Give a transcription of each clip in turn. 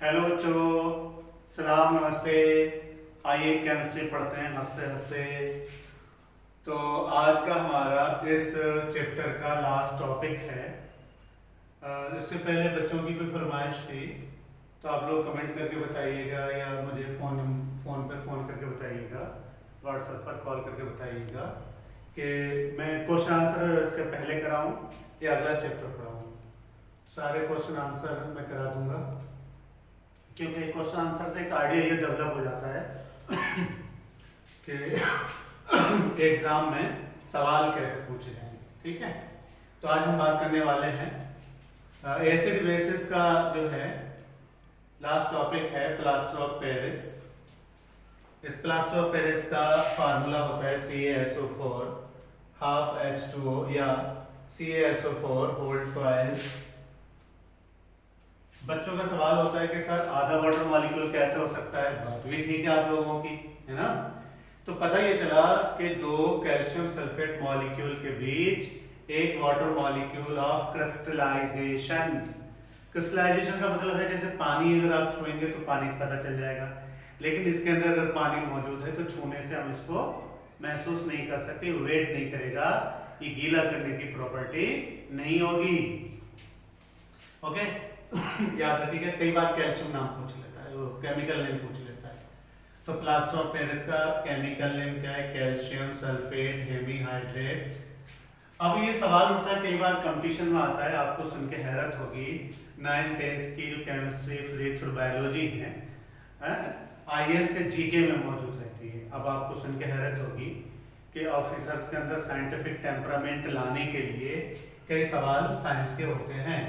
Hello बच्चों, सलाम, नमस्ते। आइए केमिस्ट्री पढ़ते हैं हंसते हंसते। तो आज का हमारा इस चैप्टर का लास्ट टॉपिक है। इससे पहले बच्चों की कोई फरमाइश थी तो आप लोग कमेंट करके बताइएगा या मुझे फ़ोन पे फ़ोन करके बताइएगा, व्हाट्सएप पर कॉल करके बताइएगा कि मैं क्वेश्चन आंसर इसके पहले कराऊं या अगला चैप्टर पढ़ाऊं। सारे क्वेश्चन आंसर मैं करा दूंगा, क्योंकि क्वेश्चन आंसर से एक आइडिया ये डेवलप हो जाता है कि एग्जाम में सवाल कैसे पूछे जाएंगे। ठीक है, तो आज हम बात करने वाले हैं एसिड बेसिस का जो है लास्ट टॉपिक है प्लास्टर ऑफ पेरिस। इस प्लास्टर ऑफ पेरिस का फार्मूला होता है CaSO4 हाफ H2O या CaSO4 होल ट्वाइस। बच्चों का सवाल होता है कि सर आधा वाटर मॉलिक्यूल कैसे हो सकता है। बात भी ठीक है आप लोगों की, है ना। तो पता ये चला कि दो कैल्शियम सल्फेट मॉलिक्यूल के बीच एक water molecule of crystallisation. Crystallisation का मतलब है जैसे पानी अगर आप छुएंगे तो पानी पता चल जाएगा, लेकिन इसके अंदर अगर पानी मौजूद है तो छूने से हम इसको महसूस नहीं कर सकते, वेट नहीं करेगा, ये गीला करने की प्रॉपर्टी नहीं होगी। ओके याद रखिएगा, कई बार कैल्शियम नाम पूछ लेता है, वो केमिकल नेम पूछ लेता है। तो प्लास्टर ऑफ पेरिस का केमिकल नेम क्या है? Calcium sulphate hemihydrate. अब ये सवाल उठता है, कई बार कंपटीशन में आता है, आपको सुन के हैरत होगी। 9th 10th की जो केमिस्ट्री फिजिक्स और बायोलॉजी है IAS के जीके में मौजूद रहती है। अब आपको सुन के हैरत होगी कि ऑफिसर्स के अंदर साइंटिफिक टेम्परामेंट लाने के लिए कई सवाल साइंस के होते हैं।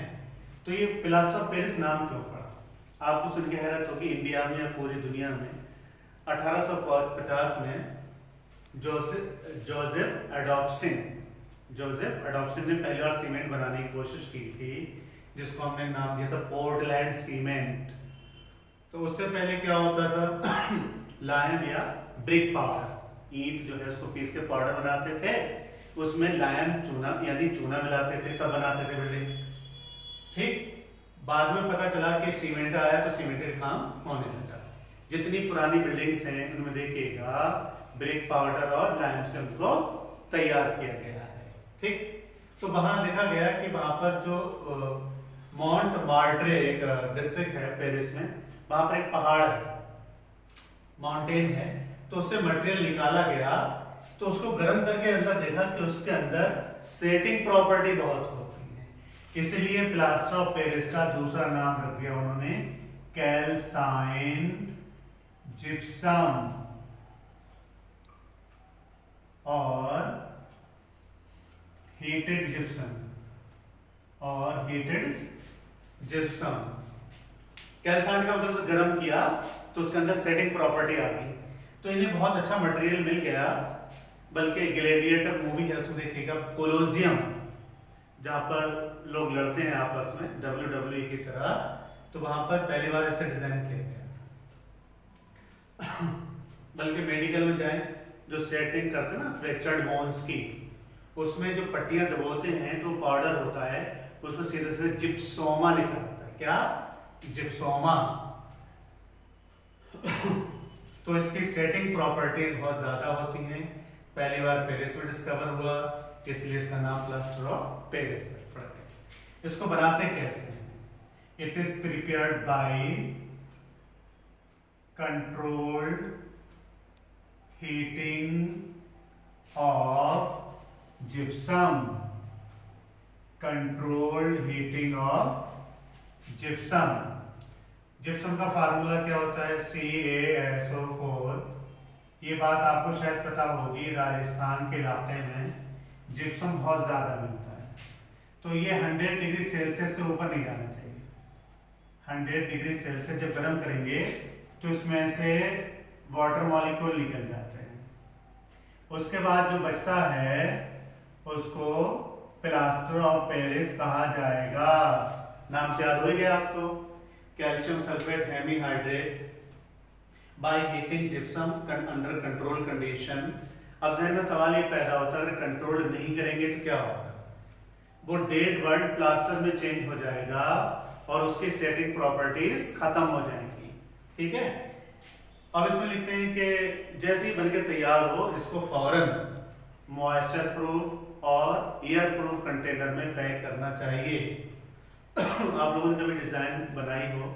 तो ये प्लास्टर ऑफ पेरिस नाम क्यों पड़ा? आपको सुन के हैरत होगी। इंडिया में या पूरी दुनिया में 1850 में जोसेफ एडॉप्सन ने पहली बार सीमेंट बनाने की कोशिश की थी, जिसको हमने नाम दिया था पोर्टलैंड सीमेंट। तो उससे पहले क्या होता था लाइम या ब्रिक पाउडर, ईंट जो है उसको पीस के पाउडर बनाते थे, उसमें लाइम चूना यानी चूना मिलाते थे, तब बनाते थे बिल्डिंग। ठीक, बाद में पता चला कि सीमेंट आया तो सीमेंट का काम होने लगा। जितनी पुरानी बिल्डिंग्स हैं उनमें देखिएगा ब्रिक पाउडर और लाइम से उनको तैयार किया गया है। ठीक, तो वहां देखा गया कि वहां पर जो मॉन्ट मार्ट्रे एक डिस्ट्रिक्ट है पेरिस में, वहां पर एक पहाड़ है, माउंटेन है, तो उससे मटेरियल निकाला गया, तो उसको गर्म करके अंदर देखा कि उसके अंदर सेटिंग प्रॉपर्टी बहुत होती है, इसलिए प्लास्टर ऑफ पेरिस का दूसरा नाम रख दिया उन्होंने कैल्साइन्ड जिप्सम और हीटेड जिप्सम। कैल्साइन्ड का मतलब गर्म किया तो उसके अंदर सेटिंग प्रॉपर्टी आ गई, तो इन्हें बहुत अच्छा मटेरियल मिल गया। बल्कि ग्लैडिएटर मूवी है उसमें देखिएगा कोलोजियम, जहां पर लोग लड़ते हैं आपस में WWE की तरह, तो वहां पर पहली बार इसे डिजाइन किया गया था। बल्कि मेडिकल में जाएं, जो सेटिंग करते हैं ना फ्रैक्चर्ड बोन्स की, उसमें जो पट्टियां डबोते हैं तो पाउडर होता है, उसमें सीधे सीधे जिप्सोमा लिखा होता है। क्या? जिप्सोमा। तो इसकी सेटिंग प्रॉपर्टीज बहुत ज्यादा होती हैं। पहली बार पेरिस में डिस्कवर हुआ, इसलिए इसका नाम प्लास्टर ऑफ पेरिस पड़ गया। इसको बनाते कैसे हैं? It is prepared by controlled heating of gypsum. Controlled heating of gypsum. Gypsum का फार्मूला क्या होता है? CaSO4। ये बात आपको शायद पता होगी, राजस्थान के इलाके में जिप्सम बहुत ज्यादा मिलता है, तो ये 100 डिग्री सेल्सियस से ऊपर नहीं जाना चाहिए। 100 डिग्री सेल्सियस जब गर्म करेंगे तो इसमें से वाटर मॉलिक्यूल निकल जाते हैं। उसके बाद जो बचता है उसको प्लास्टर ऑफ पेरिस कहा जाएगा। नाम याद हो गया आपको, calcium sulphate hemihydrate by heating gypsum under control condition. अब जहन में सवाल ये पैदा होता है, अगर कंट्रोल नहीं करेंगे तो क्या होगा? वो डेड वर्ल्ड प्लास्टर में चेंज हो जाएगा और उसकी सेटिंग प्रॉपर्टीज खत्म हो जाएंगी। ठीक है, अब इसमें लिखते हैं कि जैसे ही बनके तैयार हो इसको फौरन मॉइस्चर प्रूफ और एयर प्रूफ कंटेनर में पैक करना चाहिए। आप लोगों ने कभी डिजाइन बनाई हो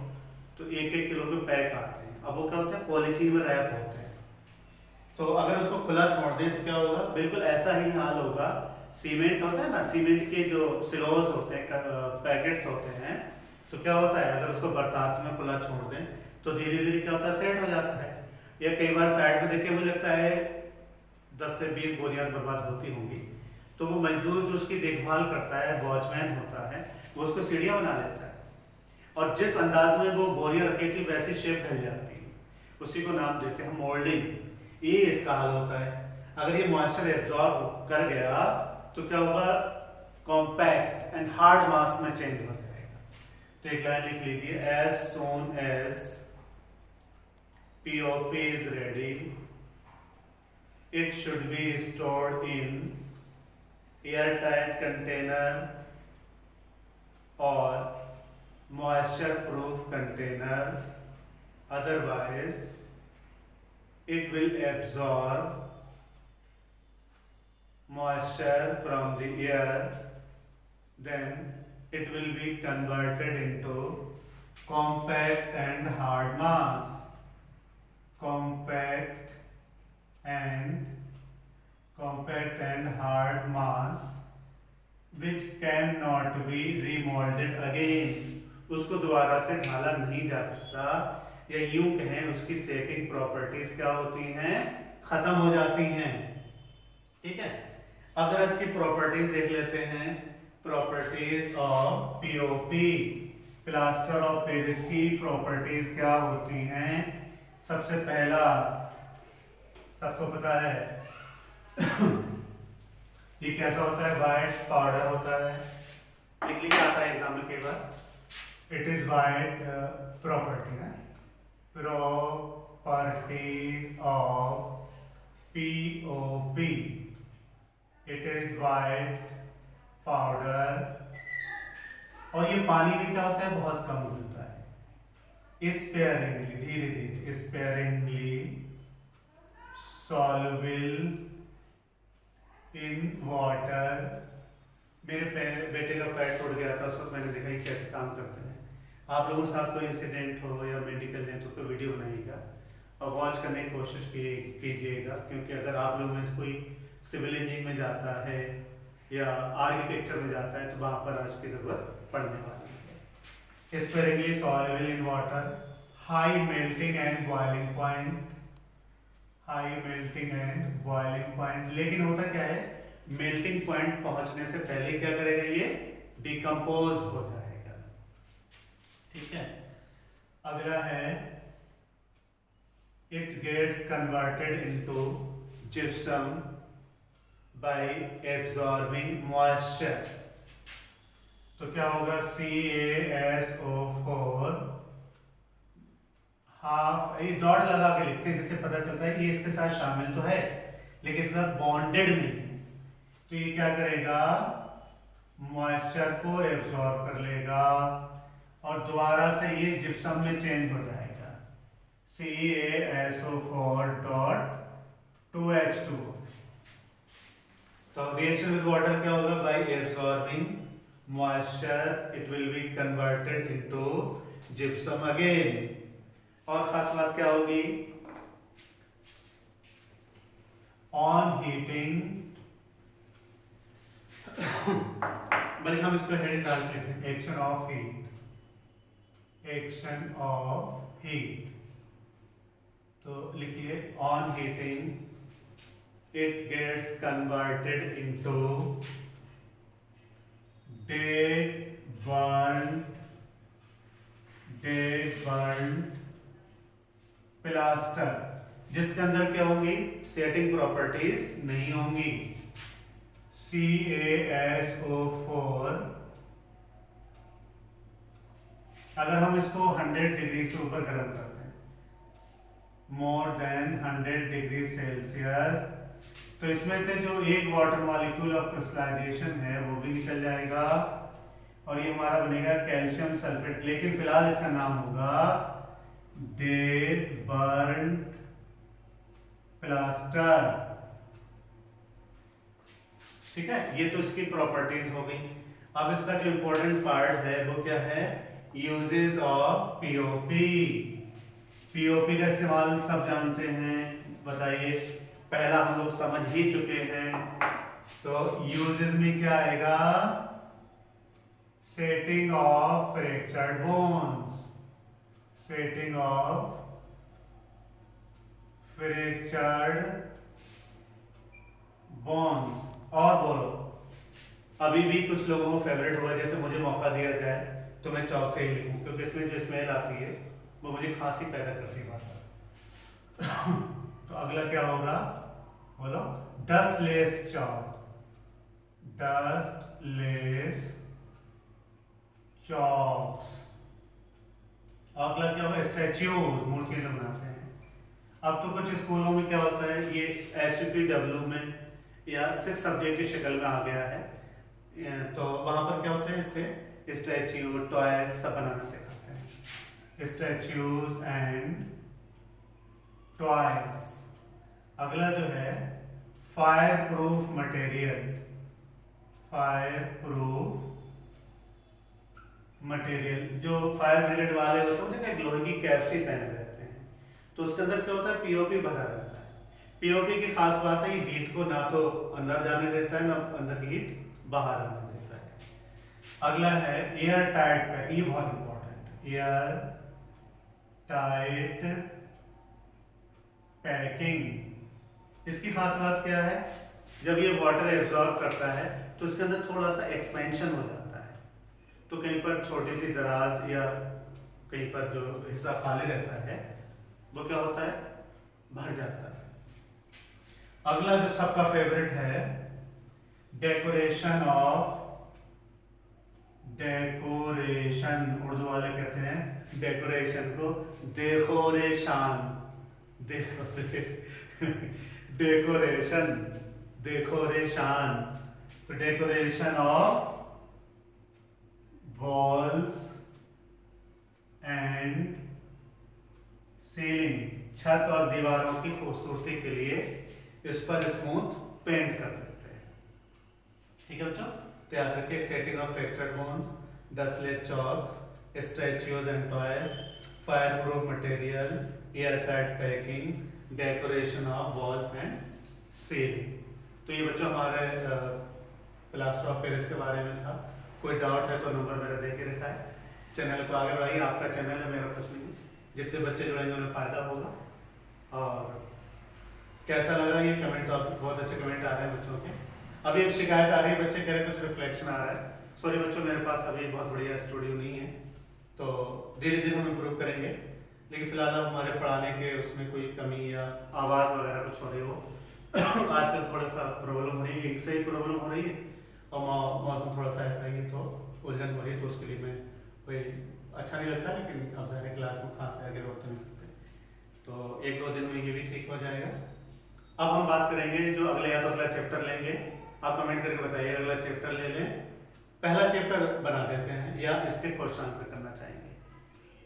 तो 1-1 किलो के पैक आते हैं। अब वो क्या होता है, पॉलीथीन में रैप होते हैं। तो अगर उसको खुला छोड़ दें तो क्या होगा, बिल्कुल ऐसा ही हाल होगा। सीमेंट होता है ना, सीमेंट के जो सिलोज होते हैं, पैकेट्स होते हैं, तो क्या होता है अगर उसको बरसात में खुला छोड़ दें तो धीरे धीरे क्या होता है, सेट हो जाता है। या कई बार साइड में देखिए, मुझे लगता है 10 से 20 बोरियां बर्बाद होती होंगी, तो वो मजदूर जो उसकी देखभाल करता है, वॉचमैन होता है, वो उसको सीढ़ियाँ बना लेता है और जिस अंदाज में वो बोरियां रखी थी वैसी शेप ढल जाती है, उसी को नाम देते हैं मोल्डिंग। ये इसका हाल होता है। अगर ये मॉइस्चर एब्जॉर्ब कर गया तो क्या होगा, कॉम्पैक्ट एंड हार्ड मास में चेंज हो जाएगा। तो एक लाइन लिख लीजिए, as soon as POP is ready, it should be stored in airtight container or moisture proof container, otherwise it will absorb moisture from the air, then it will be converted into compact and hard mass. Compact and hard mass which cannot be remolded again. उसको दोबारा से ढाला नहीं जा सकता, या यूं कहें उसकी सेटिंग प्रॉपर्टीज क्या होती हैं, खत्म हो जाती हैं। ठीक है, अब जरा इसकी प्रॉपर्टीज देख लेते हैं। Properties of POP, plaster of Paris की प्रॉपर्टीज क्या होती हैं। सबसे पहला, सबको पता है ये कैसा होता है, वाइट पाउडर होता है। लिख लिखा आता है एग्जाम में कई बार, इट इज वाइट प्रॉपर्टी है, properties of POP, it is white powder. और ये पानी भी क्या होता है, बहुत कम घुलता है। स्पेयरिंगली, धीरे धीरे, स्पेयरिंगली सॉल्युबल इन वाटर। मेरे बेटे का पैर टूट गया था, उस वक्त मैंने देखा ये कैसे काम करते हैं। आप लोगों के साथ कोई इंसिडेंट हो या मेडिकल डेथ हो तो वीडियो बनाइएगा और वॉच करने की कोशिश कीजिएगा, क्योंकि अगर आप लोगों में से कोई सिविल इंजीनियरिंग में जाता है या आर्किटेक्चर में जाता है तो वहाँ पर आज की ज़रूरत पड़ने वाली है। Sparingly soluble in water, high melting and boiling point, high melting and boiling point। लेकिन होता क्या है, मेल्टिंग पॉइंट पहुंचने से पहले क्या करेगा, ये डिकम्पोज हो जाएगा। ठीक है, अगला है it gets converted into gypsum by absorbing moisture। तो क्या होगा, CaSO4 हाफ, ये डॉट लगा के लिखते हैं जिससे पता चलता है कि ये इसके साथ शामिल तो है लेकिन इसके साथ बॉन्डेड नहीं है। तो ये क्या करेगा, मॉइस्चर को एब्सॉर्ब कर लेगा और दोबारा से ये जिप्सम में चेंज हो जाएगा, CaSO4.2H2। तो रिएक्शन विद वाटर क्या होगा, by absorbing moisture it will be converted into gypsum again। और खास बात क्या होगी, on heating, बल्कि हम इसको हेडिंग डाल के लिखते हैं, action of heat, action of heat. तो लिखिए, on heating it gets converted into dead burnt plaster, जिसके अंदर क्या होंगी, सेटिंग प्रॉपर्टीज नहीं होंगी। CaSO4, अगर हम इसको 100 डिग्री से ऊपर गर्म करते हैं, मोर देन 100 डिग्री सेल्सियस, तो इसमें से जो एक वाटर मॉलिक्यूल ऑफ क्रिस्टलाइजेशन है वो भी निकल जाएगा और ये हमारा बनेगा कैल्शियम सल्फेट, लेकिन फिलहाल इसका नाम होगा डे बर्न प्लास्टर। ठीक है, ये तो इसकी प्रॉपर्टीज हो गई। अब इसका जो इंपॉर्टेंट पार्ट है वो क्या है, यूजेस ऑफ पीओपी। पीओपी का इस्तेमाल सब जानते हैं, बताइए। पहला हम लोग समझ ही चुके हैं, तो यूजेस में क्या आएगा, setting of fractured bones, setting of fractured bones. और बोलो, अभी भी कुछ लोगों को फेवरेट होगा, जैसे मुझे मौका दिया जाए तो मैं चौक से ही लिखूं, क्योंकि इसमें जो स्मेल आती है वो मुझे खांसी पैदा करती है बार। तो अगला क्या होगा, बोलो, डस्ट लेस चौक, डस्ट लेस चौक्स। अगला क्या होगा, स्टैच्यूज, मूर्तियां जो बनाते हैं। अब तो कुछ स्कूलों में क्या होता है, ये SUPW में या 6 सब्जेक्ट की शक्ल में आ गया है, तो वहां पर क्या होता है, इससे स्टैच्यू, टॉयज सब बनाना सिखाते हैं, स्टैच्यूज एंड टॉयज। अगला जो है fire proof material, fire proof material. जो फायर ब्रिगेड वाले होते हैं ना, लोहे की कैप से पहने रहते हैं, तो उसके अंदर क्या होता है, पीओपी भरा रहता है। पीओपी की खास बात है, ये हीट को ना तो अंदर जाने देता है, ना अंदर की हीट बाहर आने देता है। अगला है एयर टाइट पैकिंग, ये बहुत इंपॉर्टेंट, एयर टाइट पैकिंग। इसकी खास बात क्या है, जब ये वाटर एब्जॉर्ब करता है तो इसके अंदर थोड़ा सा एक्सपेंशन हो जाता है, तो कहीं पर छोटी सी दराज या कहीं पर जो हिस्सा खाली रहता है वो क्या होता है, भर जाता है। अगला जो सबका फेवरेट है, डेकोरेशन ऑफ, डेकोरेशन, उर्दू वाले कहते हैं डेकोरेशन को डेकोरेशन, डेकोरेशन, डेकोरेशन। तो decoration of walls and ceiling, छत और दीवारों की खूबसूरती के लिए इस पर स्मूथ पेंट कर देते हैं। ठीक है बच्चों, तो याद रखिए, setting of fractured bones, dustless chalks, statues and toys, fire proof material, air tight packing, decoration of walls and ceiling. तो ये बच्चों हमारे प्लास्टर ऑफ पेरिस के बारे में था। कोई डाउट है तो नंबर मेरा दे के रखा है। चैनल को आगे बढ़ाइए, आपका चैनल है, मेरा कुछ नहीं। जितने बच्चे जुड़ेंगे उन्हें फ़ायदा होगा। और कैसा लगा ये कमेंट, तो आप बहुत अच्छे कमेंट आ रहे हैं बच्चों के। अभी एक शिकायत आ रही है, बच्चे कह रहे हैं कुछ रिफ्लेक्शन आ रहा है। सॉरी बच्चों, मेरे पास अभी बहुत बढ़िया स्टूडियो नहीं है, तो धीरे धीरे हम इम्प्रूव करेंगे। लेकिन फिलहाल अब हमारे पढ़ाने के उसमें कोई कमी या आवाज़ वगैरह कुछ हो रही हो आजकल थोड़ा सा प्रॉब्लम हो रही है, एक से ही प्रॉब्लम हो रही है, और मौसम थोड़ा सा ऐसा ही है, तो उलझन हो रही है, तो उसके लिए मैं कोई अच्छा नहीं लगता। लेकिन अब ज़ाहिर क्लास में खांस आगे रोक तो नहीं सकते, तो 1-2 दिन में ये भी ठीक हो जाएगा। अब हम बात करेंगे जो अगले, या तो अगला चैप्टर लेंगे, आप कमेंट करके बताइए अगला चैप्टर ले लें, पहला चैप्टर बना देते हैं, या इसके क्वेश्चन आंसर करना चाहेंगे।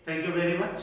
Thank you very much.